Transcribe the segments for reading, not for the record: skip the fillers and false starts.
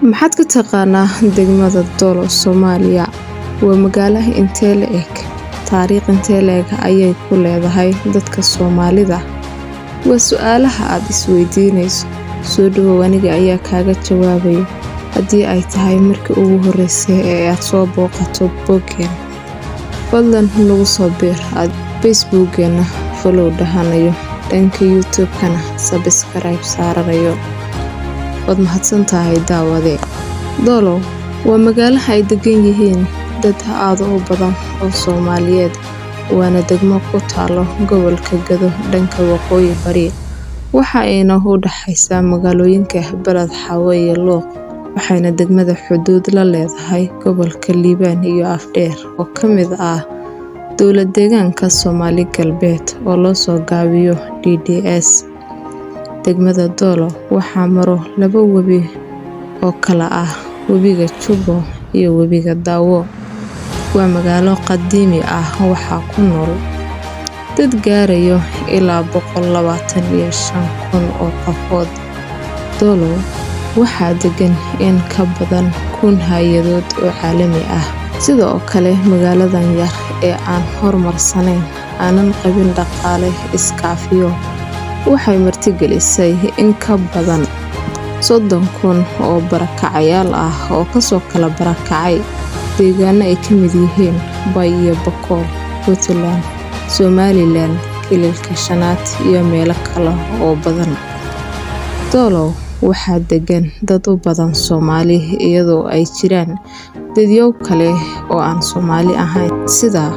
Maxaad ka taqaanaa degmada Dolo, Soomaaliya? Waa magaalo intee le'eg? Taariikh intee le'eg ayay ku leedahay dadka Soomaalida? Waa su'aalaha aad isweydiinayso. Soo dhawow, aniga ayaa kaaga jawaabayo. Haddii ay tahay markii ugu horeysay ee aad soo booqato boggan, fadlan nagu soo biir Facebook-geena, follow dhahanayo, dhanka YouTube-kana subscribe saaranayo. Waad mahadsantahay daawade. Dolo waa magaalo ay degan yihiin dad aad u badan oo Soomaaliyeed, waana degmo ku taalo gobolka Gado dhanka waqooyi bari. Waxa ayna u dhaxaysaa magaalooyinka Balad Xawo iyo Luuq, waxayna degmada xuduud la leedahay gobolka Liibaan iyo Afdheer oo ka mid ah dowlad deegaanka Soomaali Galbeed oo loo soo gaabiyo DDS. Degmada Dolo waxaa maro laba webi oo kala ah webiga Jubbo iyo webiga Daawo. Waa magaalo qadiimi ah, waxaa ku nool dad gaarayo ilaa 125,000 oo qofood. Dolo waxaa degan in ka badan 1,000 hay'adood oo caalami ah. Sidoo kale magaaladan yar ee aan horumarsanayn, aanan qabin dhaqaale iskaafiyo, waxay martigelisay in ka badan 30,000 oo barakacayaal ah oo kasoo kala barakacay deegaano ay ka mid yihiin Bay iyo Bakool, Puntland, Somaliland, Kililka Shanaad iyo meelo kale oo badan. Dolo waxaa degan dad u badan Soomaali, iyadoo ay jiraan dadyow kale oo aan Soomaali ahayn sida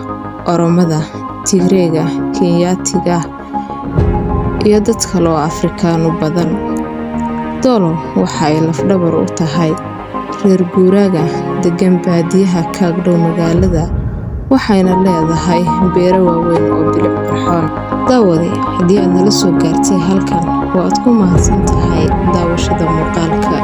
Oromada, Tigreega, Kenyaatiga iyo dad kale oo Afrikaan u badan. Dolo waxa ay lafdhabar u tahay reer guuraaga degan baadiyaha ka agdhow magaalada, waxayna leedahay beero waaweyn oo bilic qurxoon. Daawade, haddii aad nala soo gaartay halkan, waad ku mahadsantahay daawashada muuqaalka.